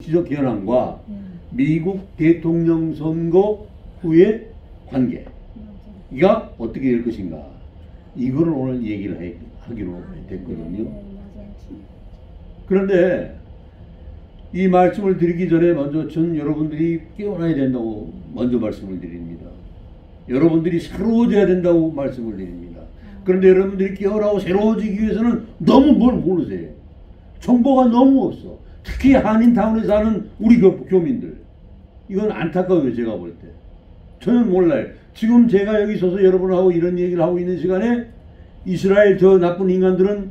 정치적 현황과 미국 대통령 선거 후의 관계, 이가 어떻게 될 것인가, 이거를 오늘 얘기를 하기로 됐거든요. 그런데 이 말씀을 드리기 전에 먼저 전 여러분들이 깨어나야 된다고 먼저 말씀을 드립니다. 여러분들이 새로워져야 된다고 말씀을 드립니다. 그런데 여러분들이 깨어나고 새로워지기 위해서는 너무 뭘 모르세요. 정보가 너무 없어. 특히 한인타운에 사는 우리 교민들. 이건 안타까워요. 제가 볼 때. 저는 몰라요. 지금 제가 여기 서서 여러분하고 이런 얘기를 하고 있는 시간에 이스라엘 저 나쁜 인간들은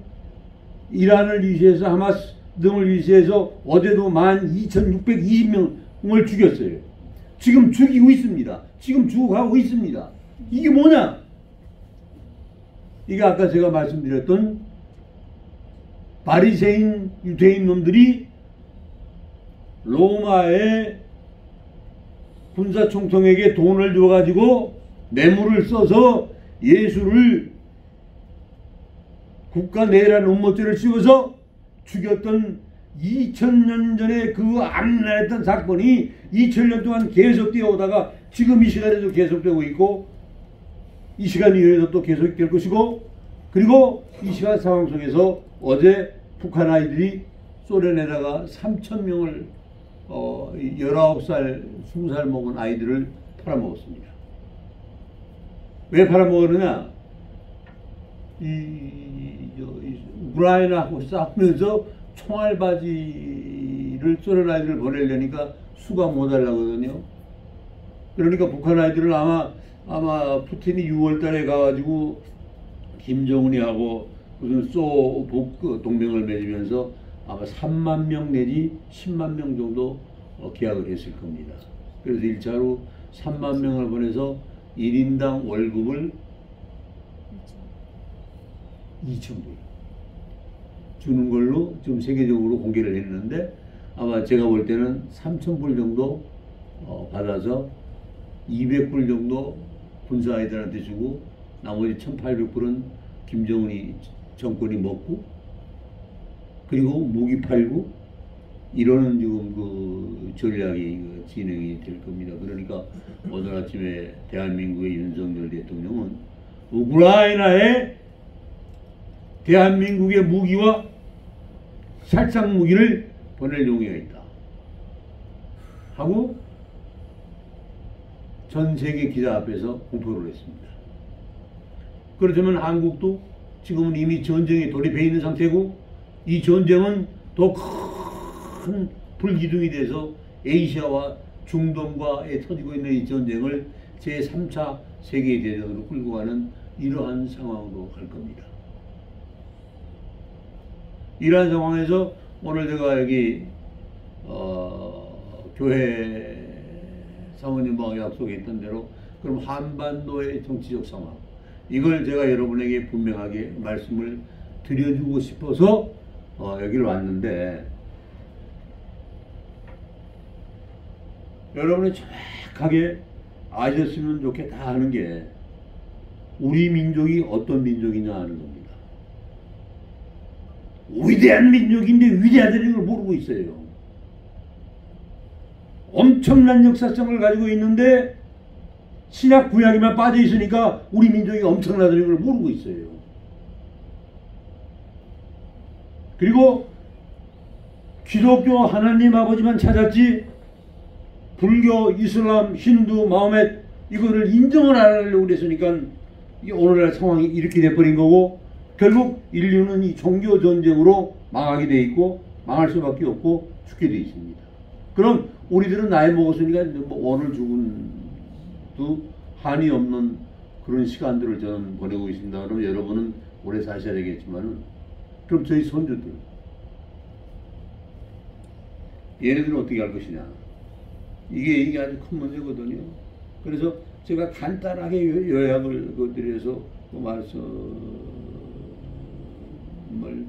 이란을 위시해서 하마스 등을 위시해서 어제도 12,620명을 죽였어요. 지금 죽이고 있습니다. 지금 죽어가고 있습니다. 이게 뭐냐? 이게 아까 제가 말씀드렸던 바리새인 유대인 놈들이 로마의 군사총통에게 돈을 줘가지고 뇌물을 써서 예수를 국가 내란 음모죄를 씌워서 죽였던 2000년 전에 그 악랄했던 사건이 2000년 동안 계속되어 오다가 지금 이 시간에도 계속되고 있고, 이 시간 이후에도 또 계속될 것이고, 그리고 이 시간 상황 속에서 어제 북한 아이들이 소련에다가 3,000명을 19살, 20살 먹은 아이들을 팔아먹었습니다. 왜 팔아먹었느냐? 우크라이나하고 싸우면서 총알바지를 소련 아이들을 보내려니까 수가 모자라거든요. 그러니까 북한 아이들을 아마 푸틴이 6월 달에 가가지고 김정은이 하고 무슨 소북 동맹을 맺으면서 아마 3만 명 내지 10만 명 정도 계약을 했을 겁니다. 그래서 1차로 3만 명을 보내서 1인당 월급을 2,000불 주는 걸로 지금 세계적으로 공개를 했는데, 아마 제가 볼 때는 3,000불 정도 받아서 200불 정도 군사 아이들한테 주고 나머지 1,800불은 김정은이 정권이 먹고, 그리고 무기 팔고, 이러는 지금 그 전략이 진행이 될 겁니다. 그러니까 오늘 아침에 대한민국의 윤석열 대통령은 우크라이나에 대한민국의 무기와 살상 무기를 보낼 용의가 있다 하고 전 세계 기자 앞에서 공표를 했습니다. 그렇다면 한국도 지금은 이미 전쟁에 돌입해 있는 상태고, 이 전쟁은 더 큰 불기둥이 돼서 아시아와 중동과에 터지고 있는 이 전쟁을 제3차 세계대전으로 끌고 가는 이러한 상황으로 갈 겁니다. 이러한 상황에서 오늘 제가 여기 교회 사모님하고 약속했던 대로 그럼 한반도의 정치적 상황, 이걸 제가 여러분에게 분명하게 말씀을 드려주고 싶어서 여기를 왔는데, 여러분이 정확하게 아셨으면 좋겠다 하는 게 우리 민족이 어떤 민족이냐 하는 겁니다. 위대한 민족인데 위대하다는 걸 모르고 있어요. 엄청난 역사성을 가지고 있는데 신약 구약에만 빠져 있으니까 우리 민족이 엄청나다는 걸 모르고 있어요. 그리고 기독교 하나님 아버지만 찾았지 불교, 이슬람, 힌두, 마호멧 이거를 인정을 안 하려고 그랬으니까 오늘날 상황이 이렇게 돼버린 거고, 결국 인류는 이 종교 전쟁으로 망하게 돼 있고 망할 수밖에 없고 죽게 돼 있습니다. 그럼 우리들은 나이 먹었으니까 뭐 오늘 죽은도 한이 없는 그런 시간들을 저는 보내고 있습니다. 그럼 여러분은 오래 사셔야 되겠지만은, 그럼 저희 손주들 얘네들은 어떻게 할 것이냐, 이게 아주 큰 문제거든요. 그래서 제가 간단하게 요약을 드려서 말씀을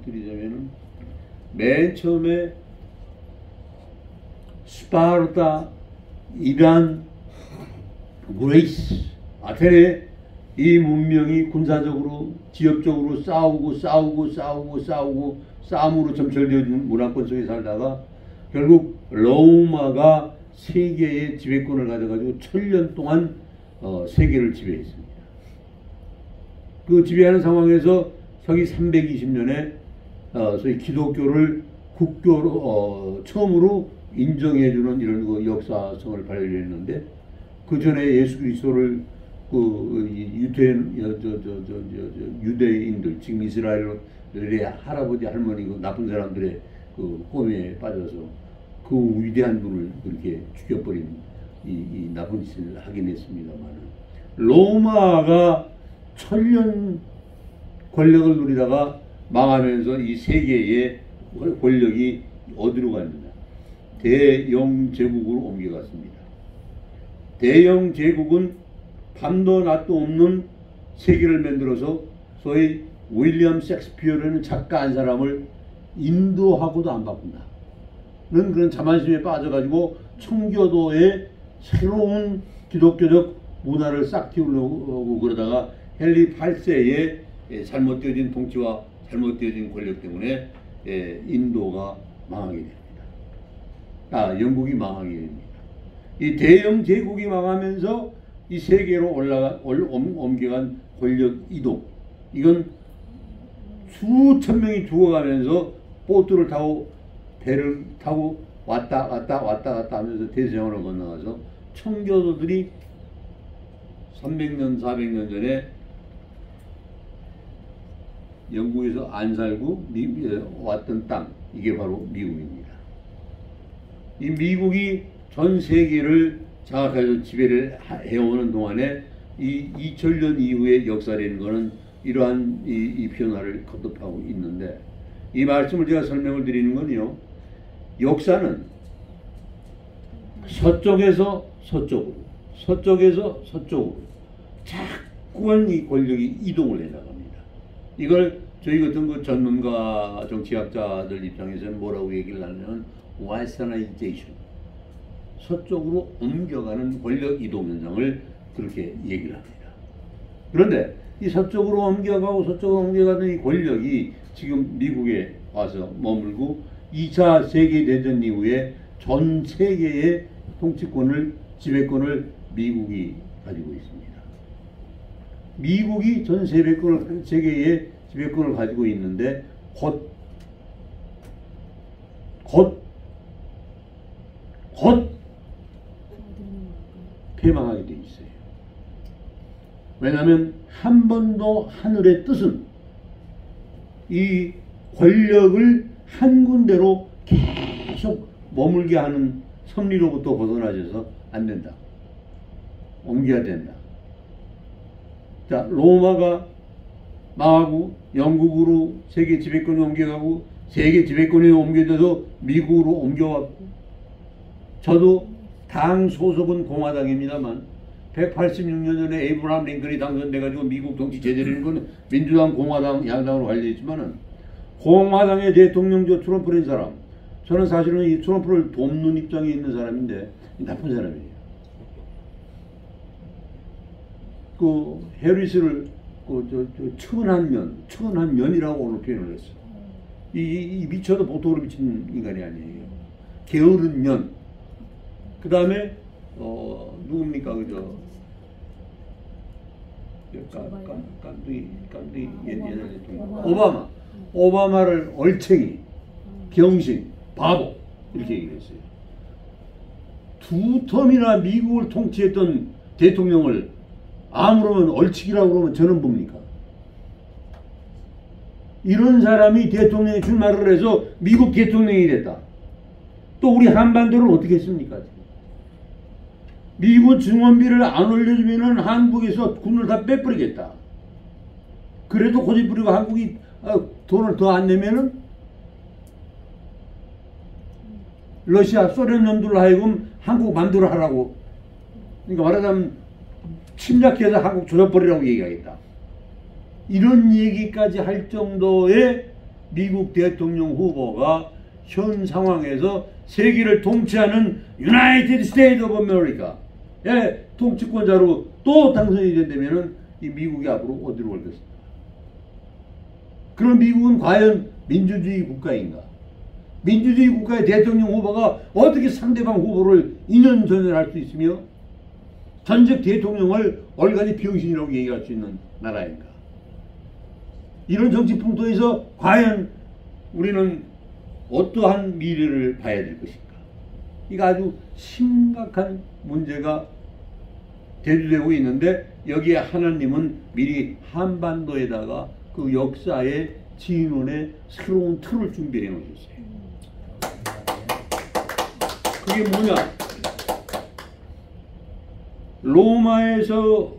드리자면은, 맨 처음에 스파르타, 이란, 그레이스, 아테네 이 문명이 군사적으로 지역적으로 싸움으로 점철되어진 문화권 속에 살다가 결국 로마가 세계의 지배권을 가져가지고 1000년 동안 세계를 지배했습니다. 그 지배하는 상황에서 서기 320년에 소위 기독교를 국교로 처음으로 인정해주는 이런 그 역사성을 발휘했는데, 그 전에 예수 그리스도를 그 유대인들, 지금 이스라엘의 할아버지 할머니 그 나쁜 사람들의 그 꿈에 빠져서 그 위대한 분을 그렇게 죽여버린 이 나쁜 짓을 하긴 했습니다만, 로마가 1000년 권력을 누리다가 망하면서 이 세계의 권력이 어디로 갔느냐? 대영 제국으로 옮겨갔습니다. 대영 제국은 밤도 낮도 없는 세계를 만들어서 소위 윌리엄 셰익스피어라는 작가 한 사람을 인도하고도 안 바꾼다 는 그런 자만심에 빠져가지고 청교도의 새로운 기독교적 문화를 싹 틔우려고 그러다가 헨리 8세의 잘못되어진 통치와 잘못되어진 권력 때문에 인도가 망하게 됩니다. 영국이 망하게 됩니다. 이 대영 제국이 망하면서 이 세계로 옮겨간 권력 이동, 이건 수천 명이 죽어가면서 보트를 타고 배를 타고 왔다 갔다 하면서 대서양을 건너가서 청교도들이 300년 400년 전에 영국에서 안 살고 왔던 땅, 이게 바로 미국입니다. 이 미국이 전 세계를 장악해서 지배를 해오는 동안에 이 2000년 이후의 역사라는 것은 이러한 이 변화를 거듭하고 있는데, 이 말씀을 제가 설명을 드리는 건요, 역사는 서쪽에서 서쪽으로, 서쪽에서 서쪽으로 자꾸만 이 권력이 이동을 해나갑니다. 이걸 저희 같은 그 전문가, 정치학자들 입장에서는 뭐라고 얘기를 하냐면 Westernization, 서쪽으로 옮겨가는 권력 이동 현상을 그렇게 얘기를 합니다. 그런데 이 서쪽으로 옮겨가던 이 권력이 지금 미국에 와서 머물고 2차 세계대전 이후에 전 세계의 통치권을, 지배권을 미국이 가지고 있습니다. 미국이 전 세계의 지배권을 가지고 있는데 곧 패망하게 돼 있어요. 왜냐하면 한 번도 하늘의 뜻은 이 권력을 한 군데로 계속 머물게 하는 섭리로부터 벗어나셔서 안 된다. 옮겨야 된다. 자, 로마가 망하고 영국으로 세계 지배권이 옮겨가고 세계 지배권이 옮겨져서 미국으로 옮겨왔고, 저도 당 소속은 공화당입니다만 186년 전에 에이브라함 링컨이 당선돼가지고 미국 정치 제재를 건 민주당, 공화당, 양당으로 갈려있지만은 공화당의 대통령 트럼프라는 사람, 저는 사실은 이 트럼프를 돕는 입장에 있는 사람인데 나쁜 사람이에요. 그 해리스를 천한 년이라고 오늘 표현을 했어요. 이 미쳐도 보통으로 미친 인간이 아니에요. 게으른 년. 그 다음에 누굽니까 그저 깐둥이 옛날 대통령 오바마를 얼챙이, 병신, 바보 이렇게 얘기했어요. 두 텀이나 미국을 통치했던 대통령을 아무러면 얼치기라고 그러면 저는 뭡니까? 이런 사람이 대통령에 출마를 해서 미국 대통령이 됐다. 또 우리 한반도를 어떻게 했습니까? 미국 증원비를 안 올려주면은 한국에서 군을 다 빼버리겠다. 그래도 고집 부리고 한국이 돈을 더 안 내면은 러시아, 소련 놈들로 하여금 한국 맘대로 하라고. 그러니까 말하자면 침략해서 한국 조져버리라고 얘기하겠다. 이런 얘기까지 할 정도의 미국 대통령 후보가 현 상황에서 세계를 통치하는 유나이티드 스테이트 오브 아메리카의 통치권자로 또 당선이 된다면은 이 미국이 앞으로 어디로 가겠습니까? 그럼 미국은 과연 민주주의 국가인가? 민주주의 국가의 대통령 후보가 어떻게 상대방 후보를 2년 전에 할 수 있으며 전직 대통령을 얼간이 병신이라고 얘기할 수 있는 나라인가? 이런 정치 풍토에서 과연 우리는 어떠한 미래를 봐야 될 것인가? 이거 아주 심각한 문제가 대두되고 있는데 여기에 하나님은 미리 한반도에다가 그 역사의 진원의 새로운 틀을 준비해 놓으셨어요. 그게 뭐냐? 로마에서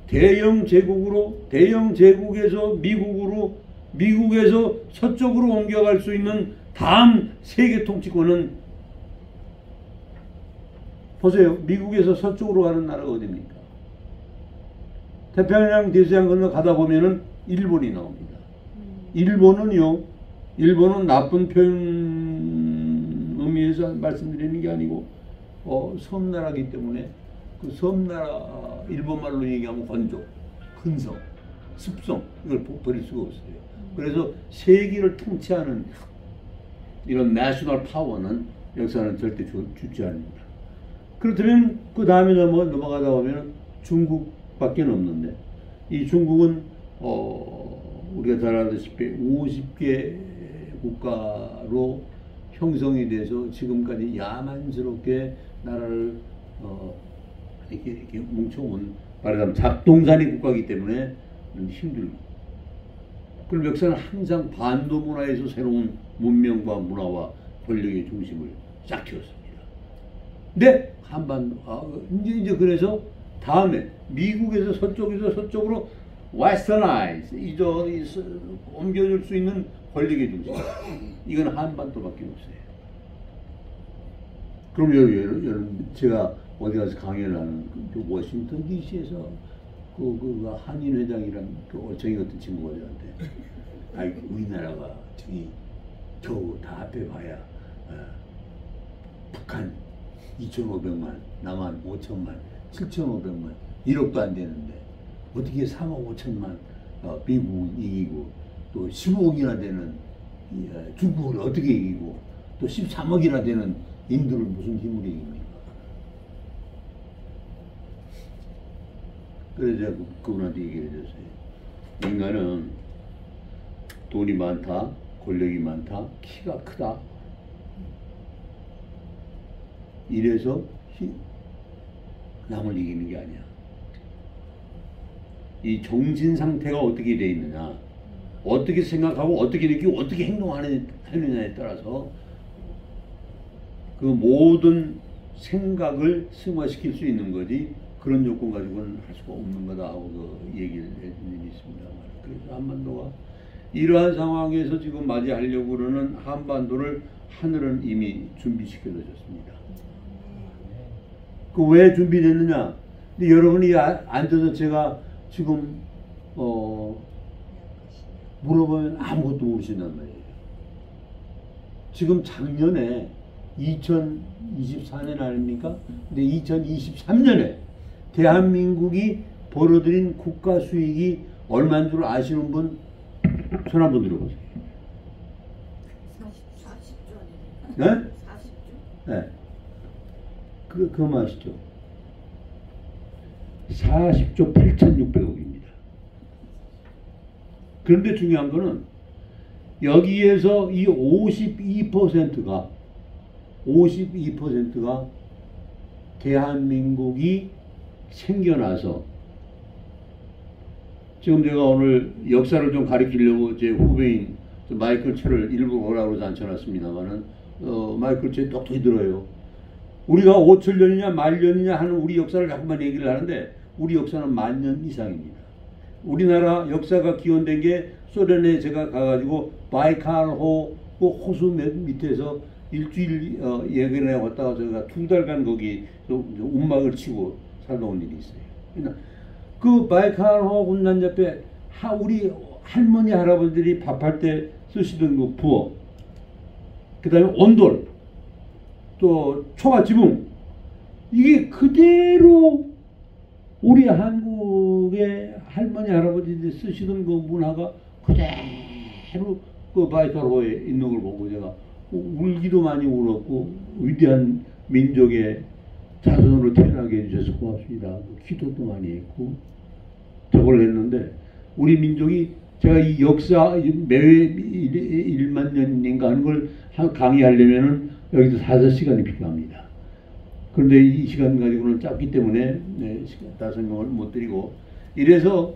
대영 제국에서 미국으로, 미국에서 서쪽으로 옮겨갈 수 있는 다음 세계 통치권은 보세요. 미국에서 서쪽으로 가는 나라가 어디입니까? 태평양 대서양 건너 가다 보면은 일본이 나옵니다. 일본은 나쁜 표현 의미에서 말씀드리는 게 아니고 섬나라이기 때문에 그 섬나라 일본말로 얘기하면 건조, 근성, 습성 이걸 버릴 수가 없어요. 그래서 세계를 통치하는 이런 내셔널 파워는 역사는 절대 주지 않습니다. 그렇다면 그 다음에 넘어가다 보면 중국밖에 없는데 이 중국은 우리가 잘 알다시피 50개 국가로 형성이 돼서 지금까지 야만스럽게 나라를 이렇게 뭉쳐온 말하자면 작동산의 국가이기 때문에 힘들고 그럼 역사는 항상 반도 문화에서 새로운 문명과 문화와 권력의 중심을 싹 틔웠습니다. 근데 한반도 이제 그래서 다음에 미국에서 서쪽으로 웨스터나이즈 옮겨줄 수 있는 권력의 중심 이건 한반도밖에 없어요. 그럼 여러분 제가 어디 가서 강연을 하는 그 워싱턴 DC에서 그 한인 회장이란 그 얼짱이 같은 친구가 저한테 우리나라가 저기 겨우 다 앞에 봐야 북한 2,500만, 남한 5천만, 7,500만 1억도 안 되는데 어떻게 3억 5천만 미국을 이기고 또 15억이나 되는 중국을 어떻게 이기고 또 13억이나 되는 인도를 무슨 힘으로 이깁니까? 그래서 제가 그분한테 얘기를 해줬어요. 인간은 돈이 많다, 권력이 많다, 키가 크다. 이래서 남을 이기는 게 아니야. 이 정신 상태가 어떻게 돼 있느냐, 어떻게 생각하고 어떻게 느끼고 어떻게 행동하느냐에 따라서 그 모든 생각을 승화시킬 수 있는 거지 그런 조건 가지고는 할 수가 없는 거다 하고 그 얘기를 해준 일이 있습니다. 그래서 한반도가 이러한 상황에서 지금 맞이하려고 그러는 한반도를 하늘은 이미 준비시켜 놓으셨습니다. 그 왜 준비됐느냐? 근데 여러분이 앉아서 제가 지금 물어보면 아무것도 모르신단 말이에요. 지금 작년에 2024년 아닙니까? 근데 2023년에 대한민국이 벌어들인 국가 수익이 얼마인 줄 아시는 분 손 한번 들어보세요. 40조 아니에요? 네? 40조? 네. 그거 아시죠? 40조 8,600억입니다. 그런데 중요한 거는 여기에서 이 52%가 대한민국이 생겨나서 지금 제가 오늘 역사를 좀 가리키려고 제 후배인 마이클 채를 일부러 오라고 해서 앉혀놨습니다만은 마이클 채 똑똑히 들어요. 우리가 5천년이냐 만년이냐 하는 우리 역사를 자꾸만 얘기를 하는데 우리 역사는 만년 이상입니다. 우리나라 역사가 기원된 게 소련에 제가 가가지고 바이칼호 호수 밑에서 일주일 예근에 왔다가 제가 2달간 거기 움막을 치고 살다 온 일이 있어요. 그러니까 그 바이칼호 군단 옆에 우리 할머니 할아버지들이 밥할 때 쓰시던 그 부엌, 그 다음에 온돌, 또 초가 지붕, 이게 그대로 우리 한국의 할머니 할아버지들이 쓰시던 그 문화가 그대로 그 바이칼호에 있는 걸 보고 제가 울기도 많이 울었고 위대한 민족의 자손으로 태어나게 해주셔서 고맙습니다. 기도도 많이 했고 저걸 했는데 우리 민족이 제가 이 역사 매 1만 년인가 하는 걸 강의하려면은 여기서 5시간이 필요합니다. 그런데 이 시간 가지고는 짧기 때문에 다 설명을 못 드리고 이래서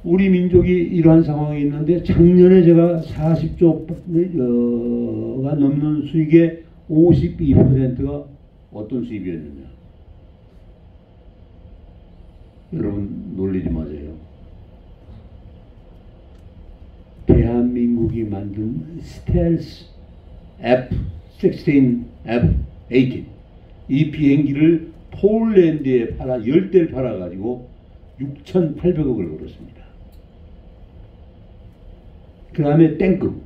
우리 민족이 이러한 상황에 있는데 작년에 제가 40조가 넘는 수익의 52%가 어떤 수입이었느냐. 여러분 놀리지 마세요. 대한민국이 만든 스텔스 F-16, F-18 이 비행기를 폴란드에 팔아 10대를 팔아가지고 6,800억을 벌었습니다. 그 다음에 탱크,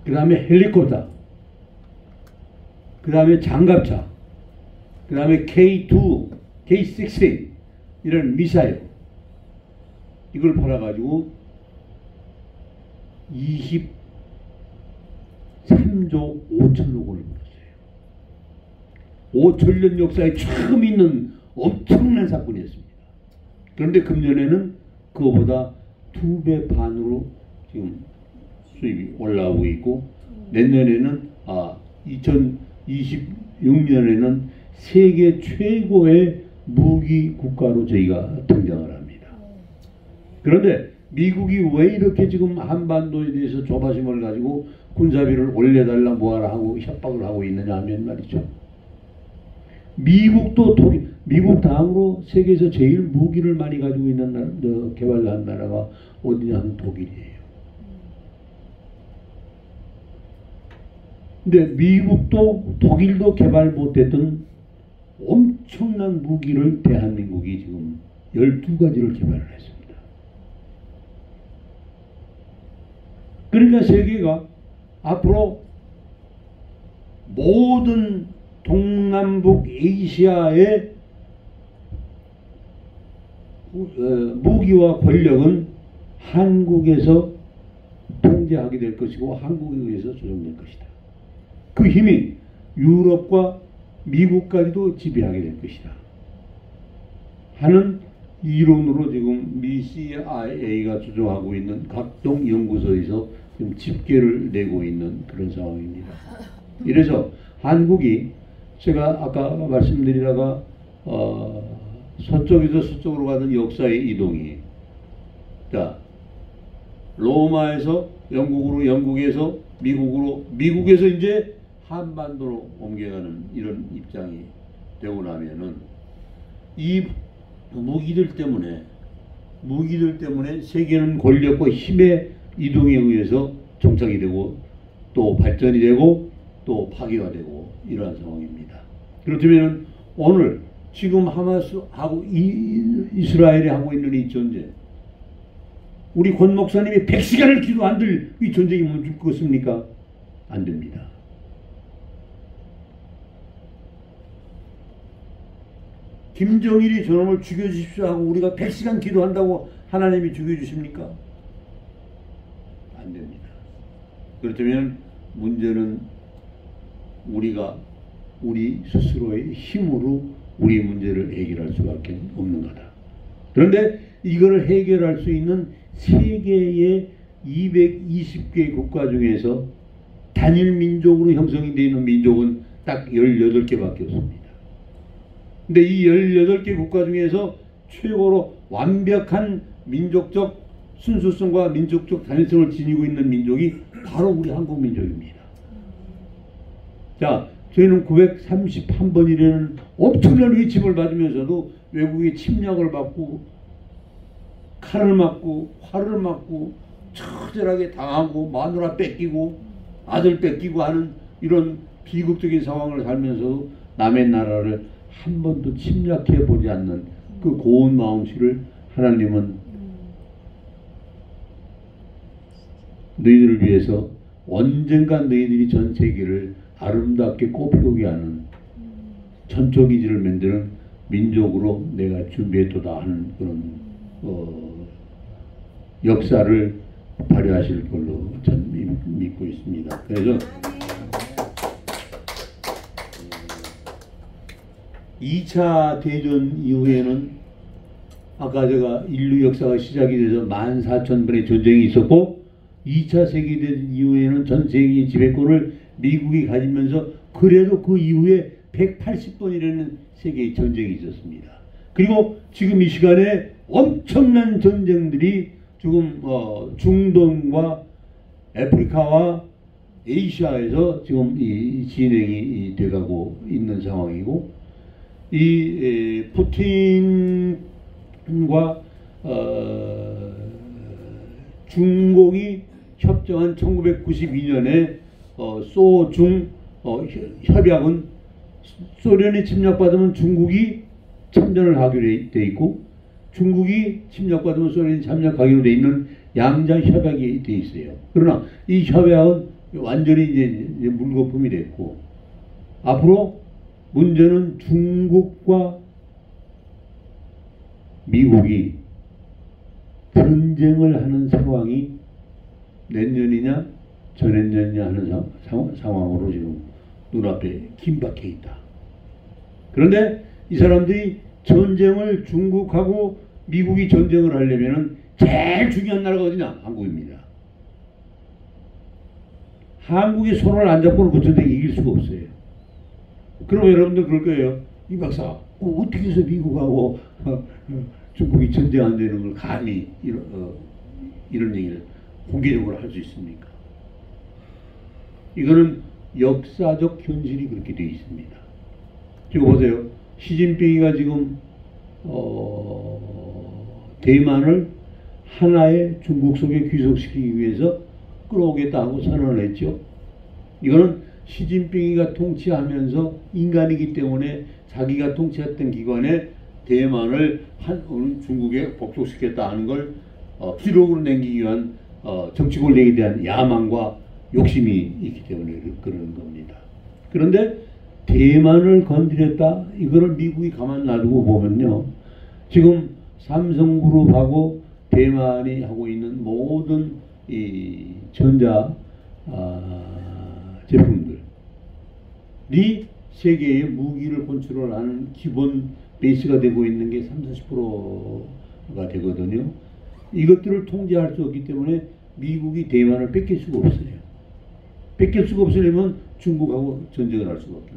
그 다음에 헬리콥터, 그 다음에 장갑차, 그 다음에 K2, K16 이런 미사일 이걸 팔아가지고 23조 5천억 원을 벌었어요. 5천년 역사에 처음 있는 엄청난 사건이었습니다. 그런데 금년에는 그거보다 2배 반으로 지금 수입이 올라오고 있고 내년에는 2026년에는 세계 최고의 무기 국가로 저희가 등장을 합니다. 그런데 미국이 왜 이렇게 지금 한반도에 대해서 조바심을 가지고 군사비를 올려달라 뭐하라 하고 협박을 하고 있느냐 하면 말이죠. 미국도 미국 다음으로 세계에서 제일 무기를 많이 가지고 있는 나라, 개발한 나라가 어디냐 하면 독일이에요. 근데 미국도 독일도 개발 못했던 엄청난 무기를 대한민국이 지금 12가지를 개발을 했습니다. 그러니까 세계가 앞으로 모든 동남북 아시아의 무기와 권력은 한국에서 통제하게 될 것이고 한국에 의해서 조정될 것이다. 그 힘이 유럽과 미국까지도 지배하게 될 것이다 하는 이론으로 지금 미 CIA가 주장하고 있는 각종 연구소에서 지금 집계를 내고 있는 그런 상황입니다. 이래서 한국이 제가 아까 말씀드리다가 서쪽에서 서쪽으로 가는 역사의 이동이 자 로마에서 영국으로 영국에서 미국으로 미국에서 이제 한반도로 옮겨가는 이런 입장이 되고 나면은 이 무기들 때문에 세계는 권력과 힘의 이동에 의해서 정착이 되고 또 발전이 되고 또 파괴가 되고 이러한 상황입니다. 그렇다면 오늘 지금 하마스하고 이스라엘이 하고 있는 이 전쟁 우리 권 목사님이 100시간을 기도 안 들 이 전쟁이 멈출 것입니까? 안 됩니다. 김정일이 저놈을 죽여주십시오 하고 우리가 100시간 기도한다고 하나님이 죽여주십니까? 안 됩니다. 그렇다면 문제는 우리가 우리 스스로의 힘으로 우리 문제를 해결할 수밖에 없는 거다. 그런데 이걸 해결할 수 있는 세계의 220개 국가 중에서 단일 민족으로 형성이 되어 있는 민족은 딱 18개밖에 없습니다. 근데 이 18개 국가 중에서 최고로 완벽한 민족적 순수성과 민족적 단일성을 지니고 있는 민족이 바로 우리 한국 민족입니다. 자, 저희는 931번이라는 엄청난 위침을 받으면서도 외국의 침략을 받고 칼을 맞고 활을 맞고 처절하게 당하고 마누라 뺏기고 아들 뺏기고 하는 이런 비극적인 상황을 살면서도 남의 나라를 한 번도 침략해 보지 않는 그 고운 마음씨를 하나님은 너희들을 위해서 언젠가 너희들이 전 세계를 아름답게 꽃피우게 하는 천초기지를 만드는 민족으로 내가 준비했도다 하는 그런 역사를 발휘하실 걸로 전 믿고 있습니다. 그래서 2차 대전 이후에는 아까 제가 인류 역사가 시작이 돼서 14,000번의 전쟁이 있었고 2차 세계대전 이후에는 전 세계 지배권을 미국이 가지면서 그래도 그 이후에 180번이라는 세계의 전쟁이 있었습니다. 그리고 지금 이 시간에 엄청난 전쟁들이 지금 중동과 아프리카와 아시아에서 지금 진행이 돼가고 있는 상황이고 이 푸틴과 중공이 협정한 1992년에 소중 협약은 소련이 침략받으면 중국이 참전을 하기로 돼 있고 중국이 침략받으면 소련이 참략하기로 돼 있는 양자 협약이 돼 있어요. 그러나 이 협약은 완전히 이제 물거품이 됐고 앞으로 문제는 중국과 미국이 전쟁을 하는 상황이 내년이냐 전년이냐 하는 상황으로 지금 눈앞에 긴박해 있다. 그런데 이 사람들이 전쟁을 중국하고 미국이 전쟁을 하려면은 제일 중요한 나라가 어디냐? 한국입니다. 한국이 손을 안 잡고는 그 전쟁 이길 수가 없어요. 그럼 여러분들 그럴 거예요. 이 박사 어떻게 해서 미국하고 중국이 전쟁 안 되는 걸 감히 이런 얘기를 공개적으로 할 수 있습니까? 이거는 역사적 현실이 그렇게 되어 있습니다. 지금 보세요. 시진핑이가 지금 대만을 하나의 중국 속에 귀속시키기 위해서 끌어오겠다고 선언을 했죠. 이거는 시진핑이가 통치하면서 인간이기 때문에 자기가 통치했던 기관에 대만을 중국에 복속시켰다 하는 걸 기록으로 남기기 위한 정치 권력에 대한 야망과 욕심이 있기 때문에 그러는 겁니다. 그런데 대만을 건드렸다 이거를 미국이 가만 놔두고 보면요. 지금 삼성그룹하고 대만이 하고 있는 모든 이 전자 제품들이 세계의 무기를 컨트롤하는 기본 베이스가 되고 있는 게 30~40%가 되거든요. 이것들을 통제할 수 없기 때문에 미국이 대만을 뺏길 수가 없어요. 뺏길 수가 없으려면 중국하고 전쟁을 할 수가 없다.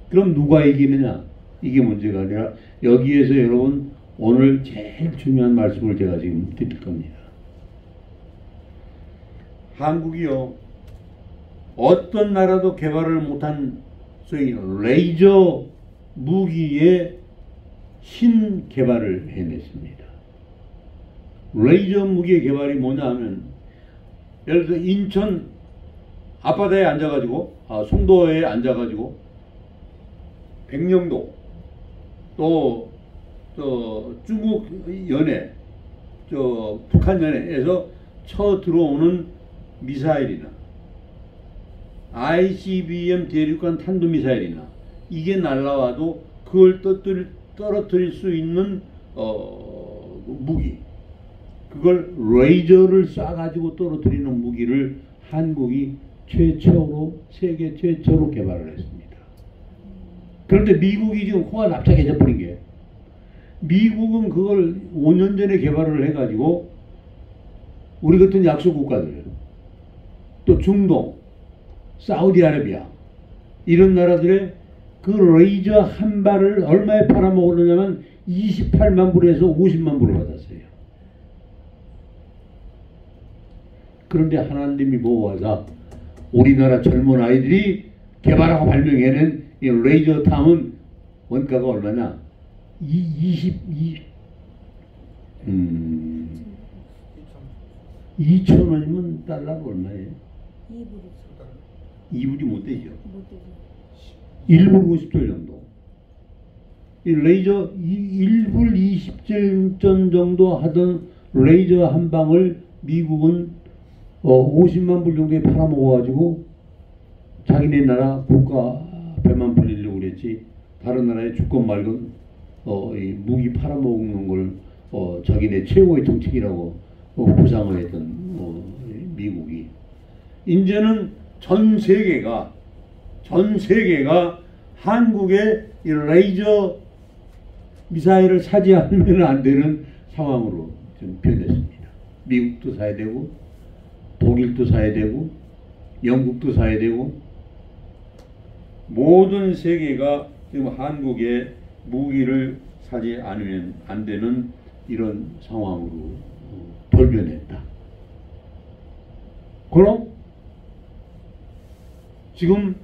그럼 누가 이기느냐? 이게 문제가 아니라 여기에서 여러분 오늘 제일 중요한 말씀을 제가 지금 드릴 겁니다. 한국이요. 어떤 나라도 개발을 못한 소위 레이저 무기의 신개발을 해냈습니다. 레이저 무기의 개발이 뭐냐 하면 예를 들어 인천 앞바다에 앉아가지고 송도에 앉아가지고 백령도 또 중국 연해 북한 연해에서 쳐 들어오는 미사일이나 ICBM 대륙간 탄도미사일이나 이게 날라와도 그걸 떨어뜨릴 수 있는 무기 그걸 레이저를 쏴가지고 떨어뜨리는 무기를 한국이 최초로 세계 최초로 개발을 했습니다. 그런데 미국이 지금 코가 납작해져 버린 게 미국은 그걸 5년 전에 개발을 해가지고 우리 같은 약소 국가들 또 중동 사우디아라비아 이런 나라들의 그 레이저 한 발을 얼마에 팔아먹으려냐면 28만 불에서 50만 불을 받았어요. 그런데 하나님이 모아서 우리나라 젊은 아이들이 개발하고 발명해낸 이 레이저 탐은 원가가 얼마냐? 2,000원이면 달러가 얼마예요? 2불이 못 되죠. 1불 50절 정도. 이 레이저 1불 20전 정도 하던 레이저 한 방을 미국은 50만 불 정도에 팔아먹어가지고 자기네 나라 국가 배만 불리려고 그랬지 다른 나라의 주권 말고 이 무기 팔아먹는 걸 자기네 최고의 정책이라고 부상했던 미국이 이제는 전 세계가 한국의 이 레이저 미사일을 사지 않으면 안 되는 상황으로 좀 변했습니다. 미국도 사야 되고 독일도 사야 되고 영국도 사야 되고 모든 세계가 지금 한국에 무기를 사지 않으면 안 되는 이런 상황으로 돌변했다. 그럼 지금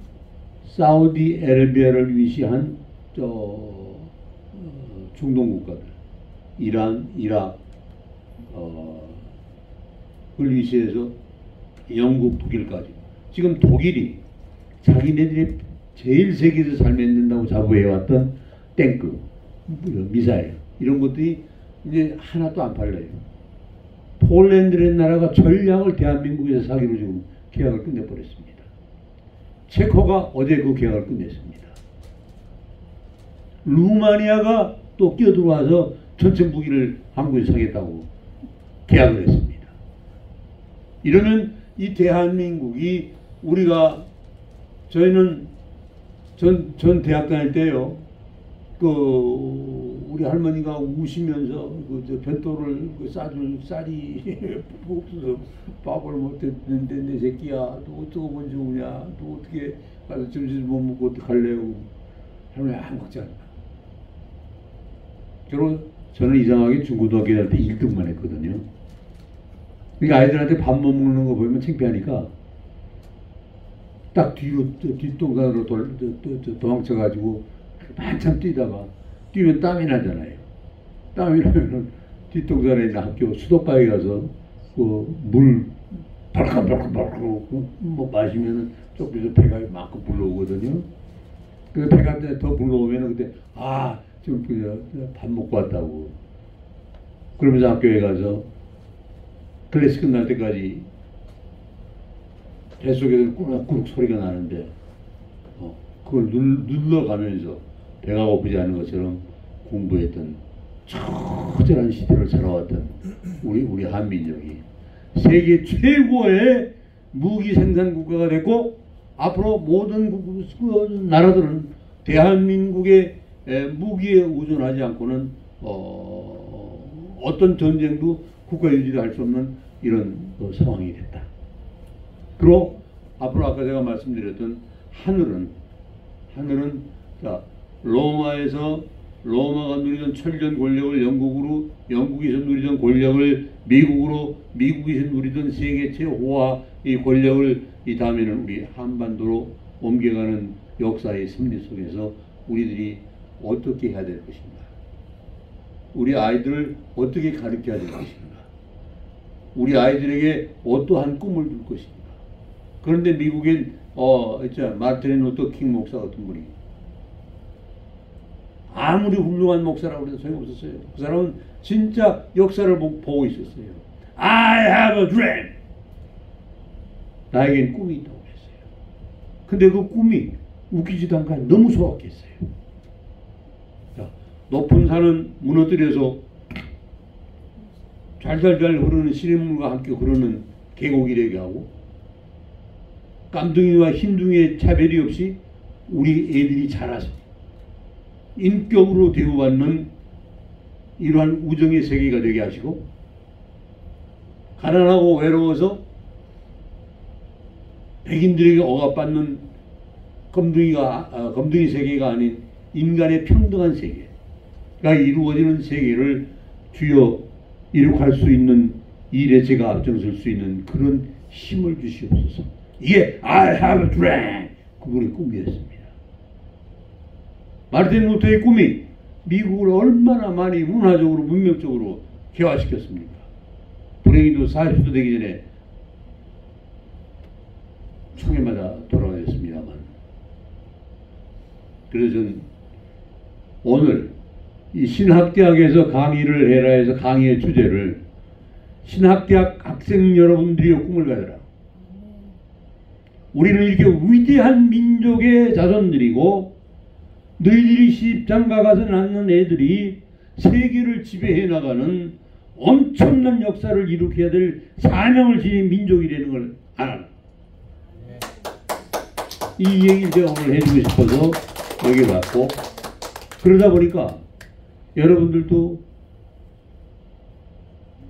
사우디아라비아를 위시한 중동 국가들, 이란, 이라크, 를 위시해서 영국, 독일까지. 지금 독일이 자기네들이 제일 세계에서 잘 만든다고 자부해왔던 탱크, 미사일 이런 것들이 이제 하나도 안 팔려요. 폴란드라는 나라가 전략을 대한민국에서 사기로 지금 계약을 끝내버렸습니다. 체코가 어제 그 계약을 끝냈습니다. 루마니아가 또 끼어들어와서 전체 무기를 한국에서 사겠다고 계약을 했습니다. 이러면 이 대한민국이 저희는 전 대학 다닐 때요, 우리 할머니가 우시면서 변토를 싸줄 쌀이 없어서 밥을 못했는데 내 새끼야, 너 어쩌고 먼저 오냐, 너 어떻게 가서 점심 못 먹고 어떡할래요? 할머니 안 먹지 않나. 저는 이상하게 중고등학교 다닐 때 1등만 했거든요. 그러니까 아이들한테 밥 못 먹는 거 보면 창피하니까 딱 뒤로 뒷동산으로 도망쳐가지고 한참 뛰면 땀이 나잖아요. 땀이 나면은 뒷동산에 있는 학교 수도가에 가서 물 벌컥벌컥 마시면은 조금씩 배가 막 불러오거든요. 그 배가 더 불러오면은 그때 지금 밥 먹고 왔다고. 그러면서 학교에 가서 클래스 끝날 때까지 뱃속에서 꾸룩꾸룩 소리가 나는데 그걸 눌러가면서 배가 고프지 않은 것처럼 공부했던 처절한 시대를 살아왔던 우리 한민족이 세계 최고의 무기 생산 국가가 됐고, 앞으로 모든 나라들은 대한민국의 무기에 의존하지 않고는 어떤 전쟁도 국가 유지를 할 수 없는 이런 상황이 됐다. 그리고 앞으로 아까 제가 말씀드렸던 하늘은 로마가 누리던 천년 권력을 영국에서 누리던 권력을 미국에서 누리던 세계 최호화의 권력을 이 다음에는 우리 한반도로 옮겨가는 역사의 승리 속에서 우리들이 어떻게 해야 될 것인가, 우리 아이들을 어떻게 가르쳐야 될 것인가, 우리 아이들에게 어떠한 꿈을 줄 것인가. 그런데 미국엔 마르틴 루터 킹 목사 같은 분이 아무리 훌륭한 목사라고 해도 소용없었어요. 그 사람은 진짜 역사를 보고 있었어요. I have a dream. 나에겐 꿈이 있다고 했어요. 근데 그 꿈이 웃기지도 않고 너무 소박했어요. 자, 높은 산은 무너뜨려서 잘잘잘 흐르는 시냇물과 함께 흐르는 계곡이라고 하고, 깜둥이와 흰둥이의 차별이 없이 우리 애들이 자라서 인격으로 대우받는 이러한 우정의 세계가 되게 하시고, 가난하고 외로워서 백인들에게 억압받는 검둥이 세계가 아닌 인간의 평등한 세계가 이루어지는 세계를 주여 이룩할 수 있는 일에 제가 앞장설 수 있는 그런 힘을 주시옵소서. 이게 I have a dream, 그분의 꿈이었습니다. 마르틴 루터의 꿈이 미국을 얼마나 많이 문화적으로 문명적으로 개화시켰습니까? 불행히도 40도 되기 전에 총에 맞아 돌아가셨습니다만, 그래서 저는 오늘 이 신학대학에서 강의를 해라 해서 강의의 주제를 신학대학 학생 여러분들이 꿈을 가져라. 우리는 이렇게 위대한 민족의 자손들이고, 너희들이 시집장가 가서 낳는 애들이 세계를 지배해 나가는 엄청난 역사를 일으켜야 될 사명을 지닌 민족이라는 걸 알아. 이 얘기를 제가 오늘 해주고 싶어서 여기 왔고, 그러다 보니까 여러분들도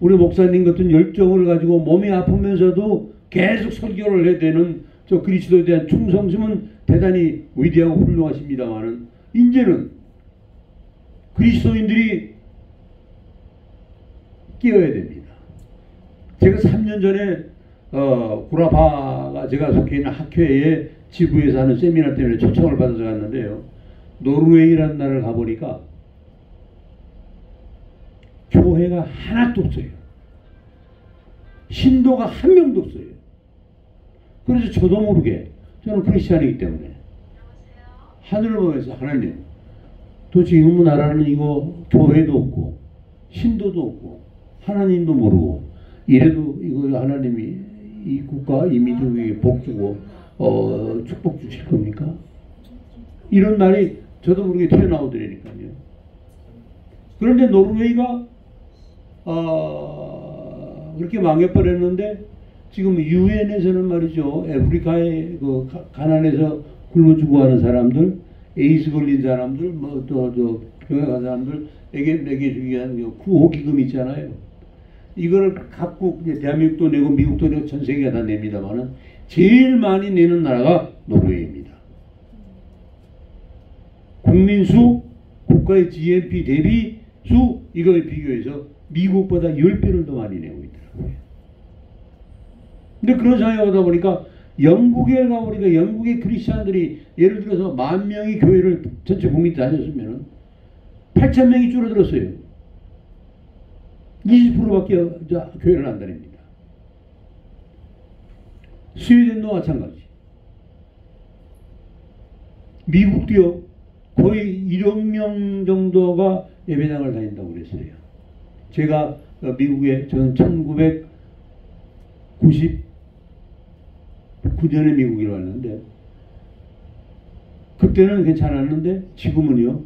우리 목사님 같은 열정을 가지고 몸이 아프면서도 계속 설교를 해야 되는 저 그리스도에 대한 충성심은 대단히 위대하고 훌륭하십니다만은, 이제는 그리스도인들이 깨어야 됩니다. 제가 3년 전에 구라바가 제가 속해 있는 학회에 지부에서 하는 세미나 때문에 초청을 받아서 갔는데요. 노르웨이라는 나라를 가보니까 교회가 하나도 없어요. 신도가 한 명도 없어요. 그래서 저도 모르게, 저는 크리스찬이기 때문에 하늘을 보면서, 하나님, 도대체 이놈의 나라는 이거 교회도 없고 신도도 없고 하나님도 모르고 이래도 이거 하나님이 이 국가 이 민족에게 복 주고 축복 주실 겁니까? 이런 말이 저도 모르게 튀어나오더라니까요. 그런데 노르웨이가 그렇게 망해버렸는데, 지금 유엔에서는 말이죠, 아프리카의 그 가난해서 굶어 죽어가는 사람들, 에이즈 걸린 사람들, 뭐 또 병에 간 사람들에게 먹여주기 위한 구호기금 있잖아요. 이걸 각국, 대한민국도 내고 미국도 내고 전 세계가 다 냅니다만은 제일 많이 내는 나라가 노르웨이입니다. 국민수, 국가의 GNP 대비 수, 이거에 비교해서 미국보다 10배를 더 많이 내고 있더라고요. 근데 그런 상황에 오다 보니까 영국에 가보니까 영국의 크리스찬들이 예를 들어서 10,000명이 교회를 전체 국민이 다녔으면 8,000명이 줄어들었어요. 20%밖에 교회를 안 다닙니다. 스웨덴도 마찬가지. 미국도요, 거의 1억 명 정도가 예배당을 다닌다고 그랬어요. 제가 미국에, 저는 1999년에 미국에 왔는데, 그때는 괜찮았는데 지금은요,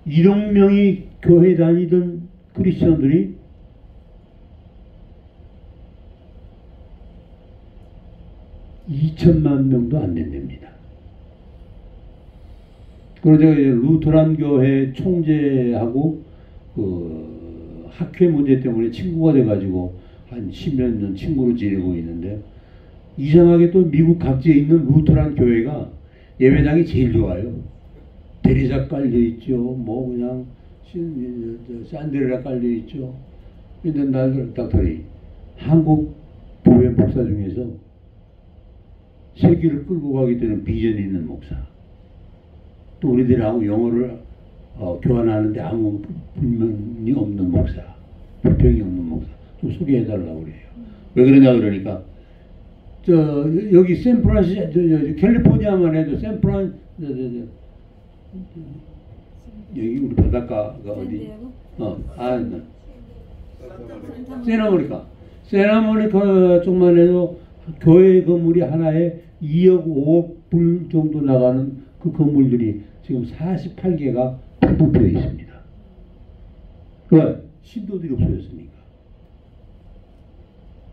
1억 명이 교회 다니던 크리스천들이 2천만 명도 안 된답니다. 그래서 제가 루터란 교회 총재하고 그 학회 문제 때문에 친구가 돼가지고 한 10몇 년 친구로 지내고 있는데, 이상하게 또 미국 각지에 있는 루터란 교회가 예배당이 제일 좋아요. 대리석 깔려있죠. 뭐 그냥 산데레라 깔려있죠. 근데 나들 닥터리, 한국 교회 목사 중에서 세계를 끌고 가게 되는 비전이 있는 목사, 또 우리들하고 영어를 교환하는데 아무 불명이 없는 목사, 불평이 없는 목사 좀 소개해달라고 그래요. 왜 그러냐 그러니까, 여기 캘리포니아만 해도 여기 우리 바닷가가 어디? 세나모니카 쪽만 해도 교회 건물이 하나에 2억 5억 불 정도 나가는 그 건물들이 지금 48개가 분포되어 있습니다. 왜? 신도들이 없어졌으니까.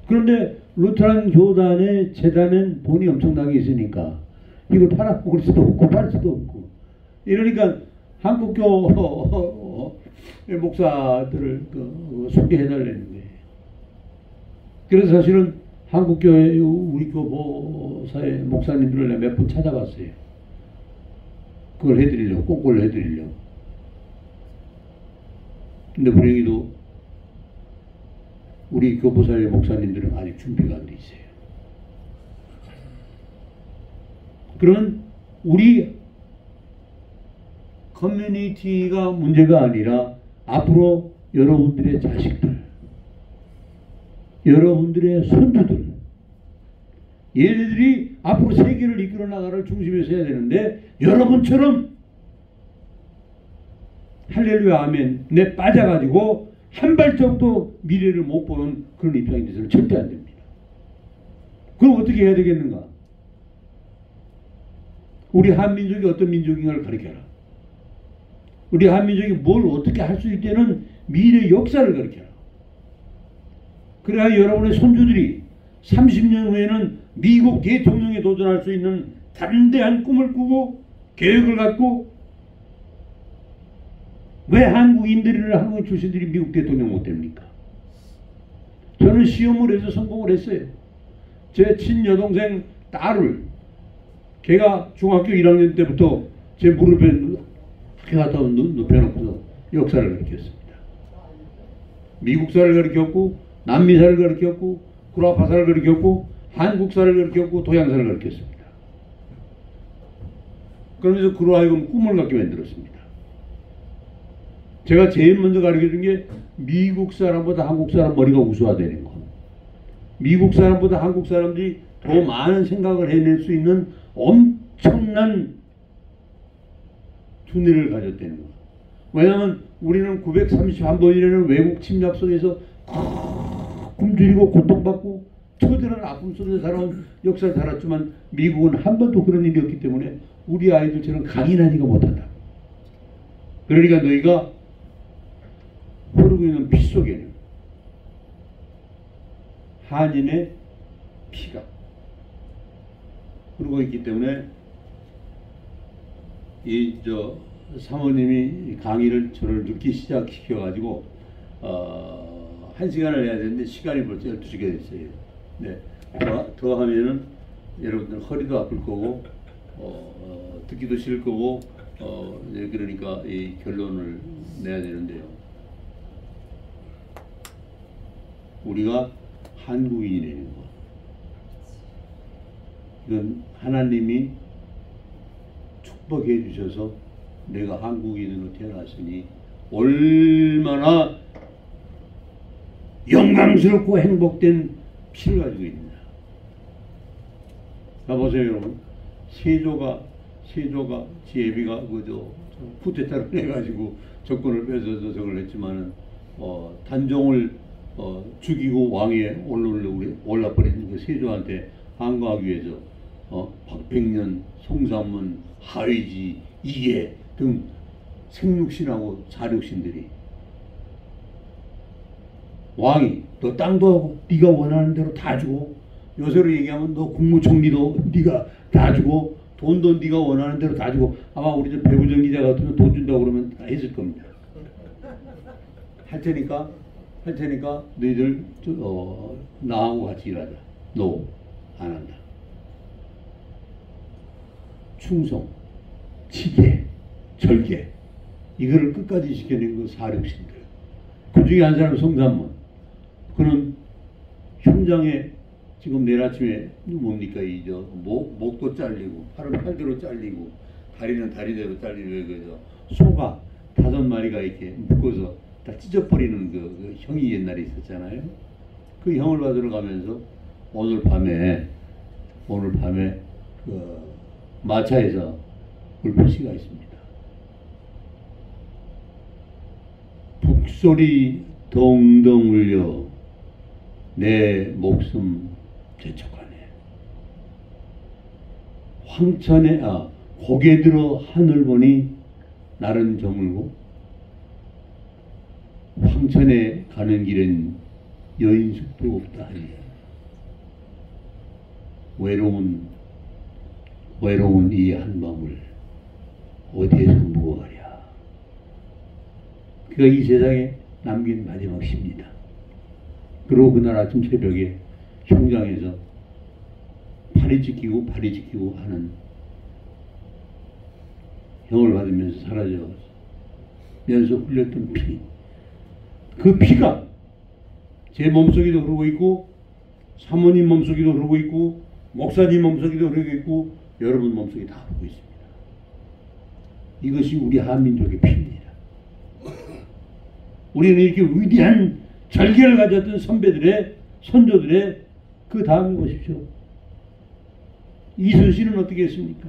그런데 루터란 교단의 재단은 돈이 엄청나게 있으니까 이걸 팔아먹을 수도 없고 팔 수도 없고, 이러니까 한국교 목사들을 소개해달라는 거예요. 그래서 사실은 한국교회 우리 교보사의 목사님들을 몇 분 찾아봤어요. 그걸 해드리려고, 꼭 해드리려고. 근데 불행히도 우리 교보사의 목사님들은 아직 준비가 안 돼 있어요. 그러면 우리 커뮤니티가 문제가 아니라 앞으로 여러분들의 자식들, 여러분들의 손주들, 얘네들이 앞으로 세계를 이끌어 나가를 중심에서 해야 되는데, 여러분처럼 할렐루야 아멘에 빠져가지고 한 발짝도 미래를 못 보는 그런 입장이 돼서는 절대 안 됩니다. 그럼 어떻게 해야 되겠는가? 우리 한민족이 어떤 민족인가를 가르쳐라. 우리 한민족이 뭘 어떻게 할 수 있다는 미래 역사를 가르쳐라. 그래야 여러분의 손주들이 30년 후에는 미국 대통령에 도전할 수 있는 담대한 꿈을 꾸고 계획을 갖고, 왜 한국인들이나 한국 출신들이 미국 대통령 못 됩니까? 저는 시험을 해서 성공을 했어요. 제 친여동생 딸을, 걔가 중학교 1학년 때부터 제 무릎에 학교 갔다 눕혀놓고서 역사를 가르쳤습니다. 미국사를 가르쳤고, 남미사를 가르쳤고, 구라파사를 가르쳤고, 한국사를 가르쳤고, 동양사를 가르쳤습니다. 그러면서 그로 하여금 꿈을 갖게 만들었습니다. 제가 제일 먼저 가르쳐준 게 미국 사람보다 한국 사람 머리가 우수화되는 거. 미국 사람보다 한국 사람들이 더 많은 생각을 해낼 수 있는 엄청난 두뇌를 가졌다는 거. 왜냐하면 우리는 931번이라는 외국 침략 속에서 굶주리고 고통받고 처절한 아픔 속에서 살아온 역사를 살았지만, 미국은 한 번도 그런 일이 없기 때문에 우리 아이들처럼 강인하지가 못한다. 그러니까 너희가 흐르고 있는 피 속에는 한인의 피가 흐르고 있기 때문에, 사모님이 강의를 저를 늦게 시작시켜가지고 1시간을 해야 되는데 시간이 벌써 12시가 됐어요. 네. 더 하면은 여러분들 허리도 아플 거고 듣기도 싫을 거고 그러니까 이 결론을 내야 되는데요. 우리가 한국인이라는 것, 이건 하나님이 축복해 주셔서 내가 한국인으로 태어났으니 얼마나 영광스럽고 행복된 피를 가지고 있느냐. 자, 보세요 여러분. 세조가 지혜비가 그저 쿠데타를 해가지고 정권을 뺏어서 저걸 했지만은 단종을 죽이고 왕에 올라버린 그 세조한테 항거하기 위해서 박백년, 송삼문, 하의지, 이계 등 생육신하고 사육신들이 왕이 너 땅도 하고 네가 원하는 대로 다 주고, 요새로 얘기하면 너 국무총리도 네가 다 주고, 돈도 네가 원하는 대로 다 주고, 아마 우리 저 배구정 기자 같으면 돈 준다고 그러면 다 했을 겁니다. 할 테니까 너희들 나하고 같이 일하자. 너 안 한다. 충성, 지계, 절개, 이거를 끝까지 지켜낸 그 사력신들. 그 중에 한 사람 송삼문. 그는 현장에 지금 내일 아침에 뭡니까 목도 잘리고 팔은 팔대로 잘리고 다리는 다리대로 잘리고 그래서 소가 5마리가 이렇게 묶어서 다 찢어버리는 그 형이 옛날에 있었잖아요. 그 형을 받으러 가면서 오늘 밤에 그 마차에서 울보시가 있습니다. 북소리 동동 울려 내 목숨 재촉하네. 황천에 고개 들어 하늘 보니 날은 저물고, 황천에 가는 길은 여인숙도 없다 하니 외로운 이 한밤을 어디에서 묵어가랴. 그가 이 세상에 남긴 마지막 시입니다. 그리고 그날 아침 새벽에 형장에서 팔이 찢기고 하는 형을 받으면서 사라져면서 흘렸던 피, 그 피가 제 몸속에도 흐르고 있고, 사모님 몸속에도 흐르고 있고, 목사님 몸속에도 흐르고 있고, 여러분 몸속에 다 흐르고 있습니다. 이것이 우리 한민족의 피입니다. 우리는 이렇게 위대한 절개를 가졌던 선조들의 그 다음에 보십시오. 이순신은 어떻게 했습니까?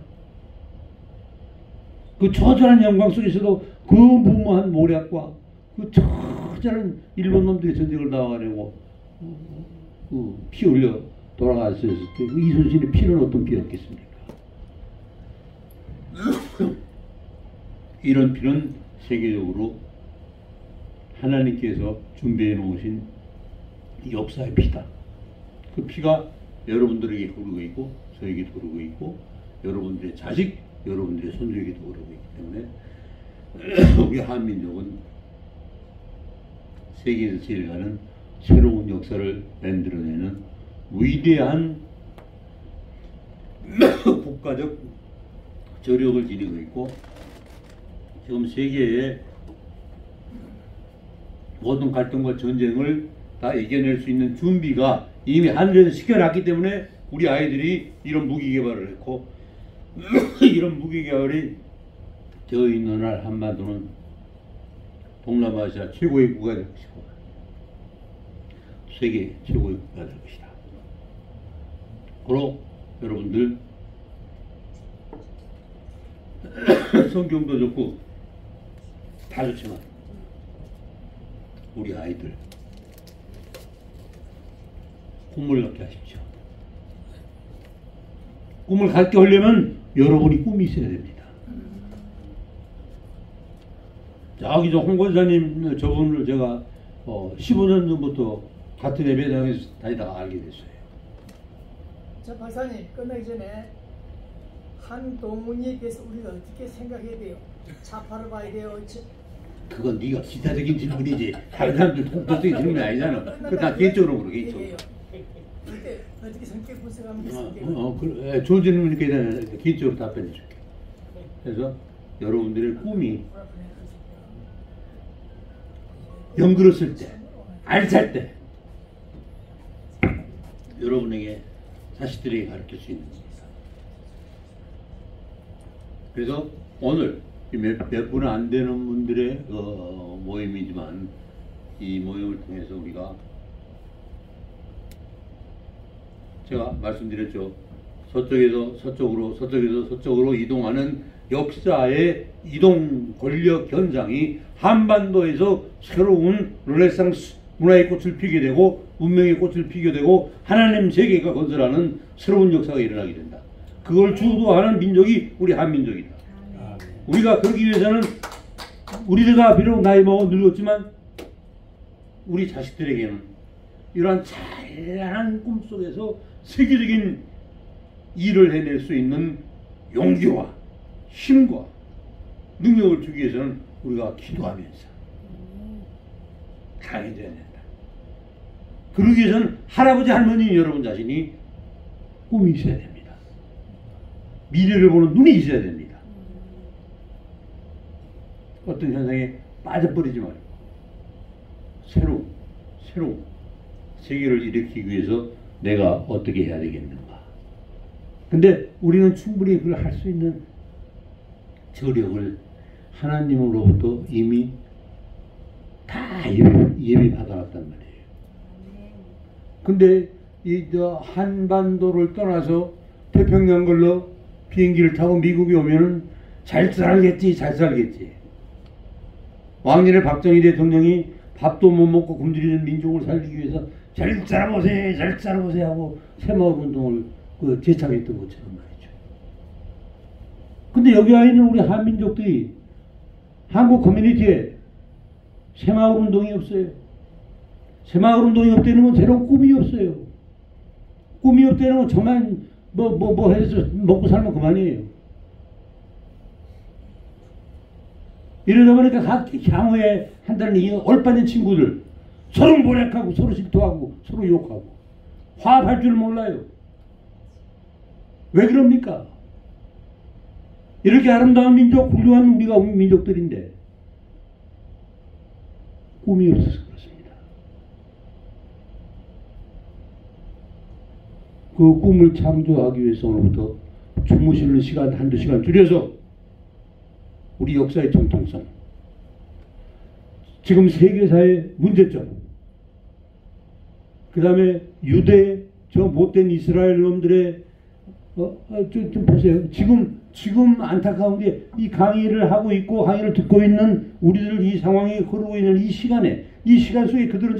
그 처절한 영광 속에서도 그 무모한 모략과 그 처절한 일본 놈들의 전쟁을 나와가지고 피 흘려 돌아갔을 때 그 이순신의 피는 어떤 피였겠습니까? 이런 피는 세계적으로 하나님께서 준비해 놓으신 역사의 피다. 그 피가 여러분들에게 흐르고 있고 저에게도 흐르고 있고 여러분들의 자식, 여러분들의 손주에게도 흐르고 있기 때문에 우리 한민족은 세계에서 제일 가는 새로운 역사를 만들어내는 위대한 국가적 저력을 지니고 있고 지금 세계의 모든 갈등과 전쟁을 다 이겨낼 수 있는 준비가 이미 하늘에서 시켜놨기 때문에 우리 아이들이 이런 무기 개발을 했고 이런 무기 개발이 되어 있는 날 한반도는 동남아시아 최고의 국가가 될 것이고 세계 최고의 국가가 될 것이다. 그리고 여러분들 성경도 좋고 다 좋지만 우리 아이들 꿈을 갖게 하십시오. 꿈을 갖게 하려면 여러분이 꿈이 있어야 됩니다. 저기 저 홍 권사님 저분을 제가 15년 전부터 같은 예배당에서 다니다가 알게 됐어요. 저 박사님 끝나기 전에 한동훈이에 대해서 우리가 어떻게 생각해야 돼요? 좌파로 봐야 돼요? 그건 네가 기자적인 질문이지 다른 사람들 통찰적인 질문이 아니잖아. 그건 다 개인적으로 그래, 개인적으로. 그때 어떻게 성격 분석하면 됐습니까? 좋은 질문이니까 개인적으로 답변해 줄게. 그래서 여러분들의 꿈이 영글었을 때, 알찰 때 여러분에게 자식들에게 가르칠 수 있는 겁니다. 그래서 오늘 몇 분 안 되는 분들의 모임이지만 이 모임을 통해서 우리가 제가 말씀드렸죠. 서쪽에서 서쪽으로 서쪽에서 서쪽으로 이동하는 역사의 이동 권력 현상이 한반도에서 새로운 르네상스 문화의 꽃을 피게 되고 문명의 꽃을 피게 되고 하나님 세계가 건설하는 새로운 역사가 일어나게 된다. 그걸 주도하는 민족이 우리 한민족이다. 우리가 그러기 위해서는 우리가 비록 나이 먹어 늙었지만 우리 자식들에게는 이러한 찬란한 꿈속에서 세계적인 일을 해낼 수 있는 용기와 힘과 능력을 주기 위해서는 우리가 기도하면서 강해져야 된다. 그러기 위해서는 할아버지 할머니 여러분 자신이 꿈이 있어야 됩니다. 미래를 보는 눈이 있어야 됩니다. 어떤 현상에 빠져버리지 말고 새로운 세계를 일으키기 위해서 내가 어떻게 해야 되겠는가. 근데 우리는 충분히 그걸 할 수 있는 저력을 하나님으로부터 이미 다 예비 받아놨단 말이에요. 근데 이 한반도를 떠나서 태평양 걸러 비행기를 타고 미국에 오면은 잘 살겠지. 왕년에 박정희 대통령이 밥도 못 먹고 굶주리는 민족을 살리기 위해서 잘 살아보세요 하고 새마을운동을 제창했던 것처럼 말이죠. 근데 여기 와 있는 우리 한민족들이 한국 커뮤니티에 새마을운동이 없어요. 새마을운동이 없다는 건 새로운 꿈이 없어요. 꿈이 없다는 건 저만 뭐 해서 먹고 살면 그만이에요. 이러다 보니까 향후에 한다는 이 얼빠진 친구들 서로 모략하고 서로 질투하고 서로 욕하고 화합할 줄 몰라요. 왜 그럽니까? 이렇게 아름다운 민족, 훌륭한 우리가 민족들인데 꿈이 없어서 그렇습니다. 그 꿈을 창조하기 위해서 오늘부터 주무시는 시간 한두 시간 줄여서 우리 역사의 정통성, 지금 세계사의 문제점, 그 다음에 유대 저 못된 이스라엘 놈들의 좀 보세요. 지금 안타까운 게 이 강의를 하고 있고 강의를 듣고 있는 우리들 이 상황이 흐르고 있는 이 시간 속에 그들은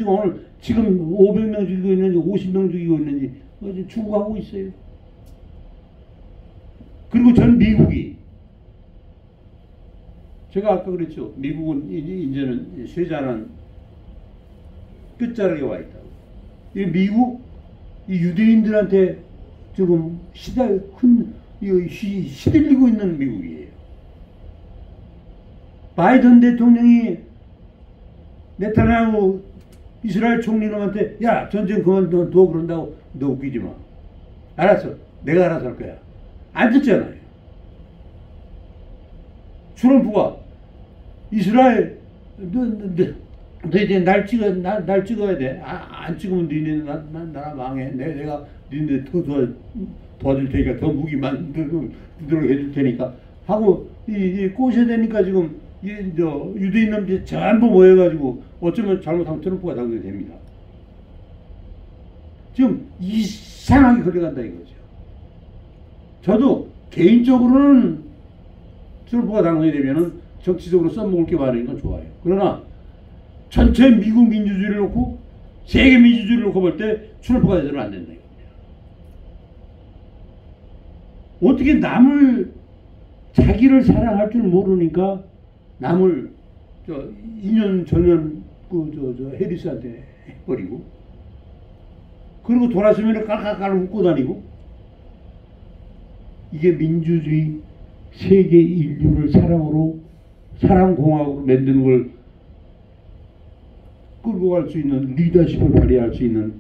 지금 500명 죽이고 있는지 50명 죽이고 있는지 죽어가고 있어요. 그리고 전 미국이 제가 아까 그랬죠. 미국은 이제는 쇠잔한 끝자락에 와 있다고. 이 미국 이 유대인들한테 지금 시들리고 있는 미국이에요. 바이든 대통령이 네타냐후 이스라엘 총리놈한테 야 전쟁 그만둬 그런다고 너 웃기지 마. 알았어. 내가 알아서 할 거야. 안 듣잖아요. 트럼프가 이스라엘 너 이제 날 찍어야 돼. 안 찍으면 니네 나라 망해. 내가 니네 더 도와줄 테니까 더 무기 만들도록 해줄 테니까 하고 이 꼬셔야 되니까 지금 유대인놈들 전부 모여가지고 어쩌면 잘못하면 트럼프가 당선이 됩니다. 지금 이상하게 흘러간다 이거죠. 저도 개인적으로는 트럼프가 당선이 되면은 정치적으로 써먹을 게 많은 건 좋아요. 그러나 전체 미국 민주주의를 놓고 세계 민주주의를 놓고 볼 때 트럼프가 되서는 안 된다 이겁니다. 어떻게 남을 자기를 사랑할 줄 모르니까 남을 2년 전년 해리스한테 해버리고 그리고 돌아서면 깔깔깔 웃고 다니고 이게 민주주의 세계 인류를 사랑공화국으로 만드는 걸 끌고 갈 수 있는 리더십을 발휘할 수 있는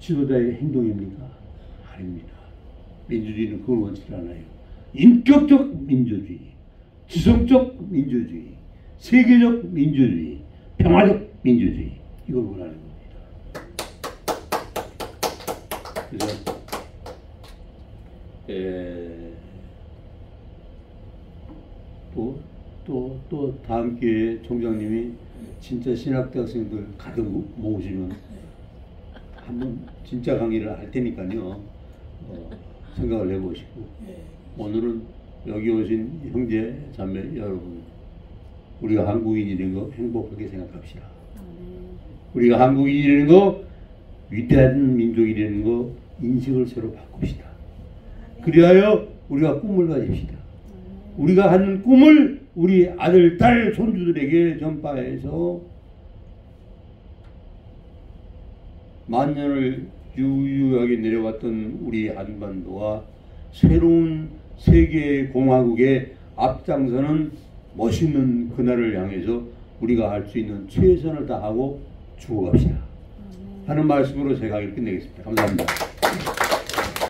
지도자의 행동입니까? 아닙니다. 민주주의는 그걸 원치 않아요. 인격적 민주주의, 지성적 민주주의, 세계적 민주주의, 평화적 민주주의 이걸 원하는 겁니다. 그래서 또 다음 기회에 총장님이 진짜 신학대학생들 가득 모으시면 한번 진짜 강의를 할 테니까요. 생각을 해보시고 오늘은 여기 오신 형제 자매 여러분 우리가 한국인이 된 거 행복하게 생각합시다. 우리가 한국인이 되는 거 위대한 민족이 되는 거 인식을 새로 바꿉시다. 그리하여 우리가 꿈을 가집시다. 우리가 하는 꿈을 우리 아들, 딸, 손주들에게 전파해서 만년을 유유하게 내려왔던 우리 한반도와 새로운 세계 공화국의 앞장서는 멋있는 그날을 향해서 우리가 할 수 있는 최선을 다하고 죽어갑시다 하는 말씀으로 제 강의를 끝내겠습니다. 감사합니다.